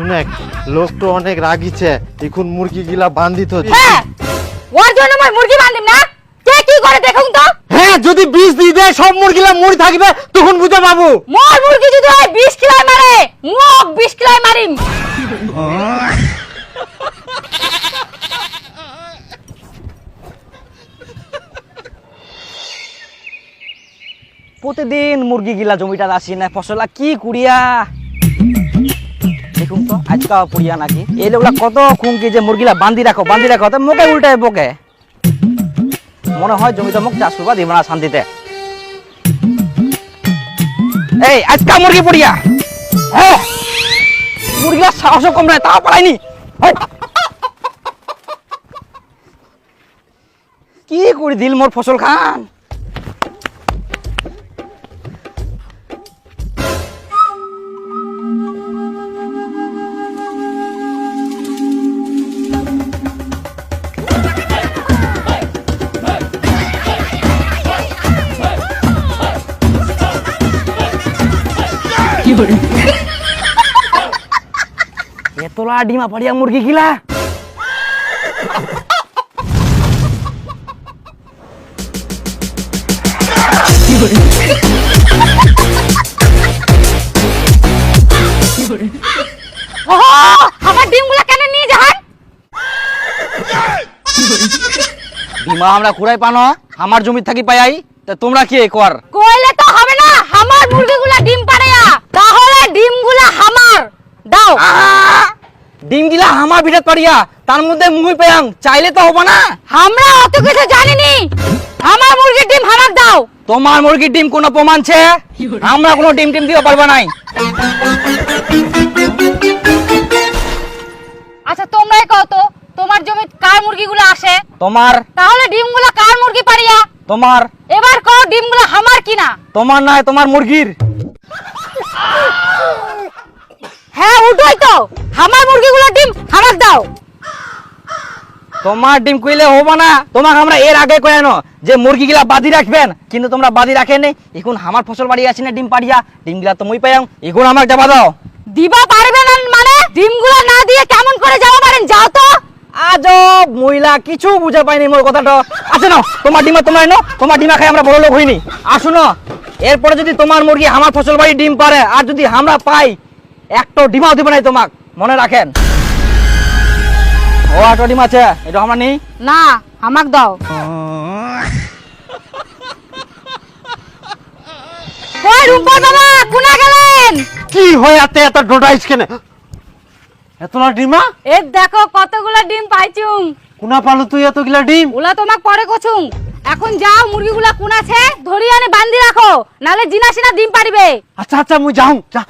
শুনে লোক তো অনেক রাগিছে, এখন মুরগি গিলা বান্ধিত। হ্যাঁ ওর জন্য মই মুরগি বান্ধিম না, কে কি করে দেখুন তো। হ্যাঁ যদি বিষ দিয়ে দেয় সব মুরগিলা মরি থাকবে, তখন বুঝে পাবো। মোর মুরগি যদি হয় 20 কিলো মারে, মুখ 20 কিলো মারিম। প্রতিদিন মুরগি গিলা জমিটা আসি না, ফসলা কি কুড়িয়া দেখুন তো আজকা পুড়িয়া নাকি এই লোকলা কত খুঁকি যে মুরগিলা বান্ধি রাখো তো মুখে উল্টায় বকে। মনে হয় জমিটা মুখ চাষ করবা দিব না শান্তিতে। এই আজকা মুরগি পুড়িয়া, হ্যাঁ মুরগিলা সাহস কম নয়, তাও পালাইনি। কি করে দিল মোর ফসল খান। এতলা ডিমা পাড়িয়া মুরগি গিলা আমার ডিমগুলা কেন নিয়ে যান? ডিমা আমরা কুড়াই পানো, আমার জমি থাকি পাই, তা তোমরা কি কর? কইলে তো হবে না, আমার মুরগিগুলা ডিম পাড়ায়া, তাহলে ডিমগুলা আমার দাও। ডিম গিলা আমার ভিতর পাড়িয়া, তার মধ্যে মুই পেয়াং, চাইলে তো হবে না। আমরা অত কিছু জানিনি, আমার মুরগির ডিম আমার দাও। তোমার মুরগির ডিম কোনো প্রমাণ ছে? আমরা কোনো ডিম দিতে পারবো নাই। আচ্ছা তোমরাই কও তো, তোমার জমি কার মুরগিগুলো আসে? তোমার। তাহলে ডিমগুলো কার মুরগি পাড়িয়া? তোমার। এবার কও ডিমগুলো আমার কিনা? তোমার নয়, তোমার মুরগির। হ্যাঁ উঠোই তো, আমার মুরগিগুলো ডিম আমার দাও। তোমার ডিম কইলে হবে না, তোমাকে আমরা এর আগে কয়ানো যে মুরগি গিলা বাদি রাখবেন, কিন্তু তোমরা বাদি রাখেন নাই। এখন আমার ফসল বাড়ি আসি না ডিম পাড়িয়া, ডিম গিলা তো মুই পাইয়াং, এখন আমাকে যাবা দাও। দিবা পারবে না মানে? ডিমগুলো না দিয়ে কেমন করে যাবো পারেন? যাও তো। আজব মহিলা, কিছু বুঝে পাইনি মোর কথাটা। আচ্ছা নাও তোমার ডিমা, তোমরা নাও, তোমার ডিমা খাই আমরা বড় লোক হইনি। আসুন এরপরে যদি তোমার মুরগি আমার ফসল বাড়ি ডিম পারে, আর যদি আমরা পাই, একটা ডিমাও দিবে নাই তোমাক, মনে রাখেন। ও একটা ডিম আছে, এটা আমরা নেই না, আমাক দাও। কই রুম্পা বাবা, কোনা গেলেন? কি হয় এত এত ডোডাইস কেন? এতলা ডিমা? এই দেখো কতগুলা ডিম পাইছুম। কোনা পালো তুই এতগুলা ডিম? ওলা তোমাক পরে কছুম। এখন যাও মুরগিগুলা কোন আছে ধরি আনে বান্ধি রাখো, নালে জিনা সিনা ডিম পারিবে। আচ্ছা আচ্ছা মুই যাও যা।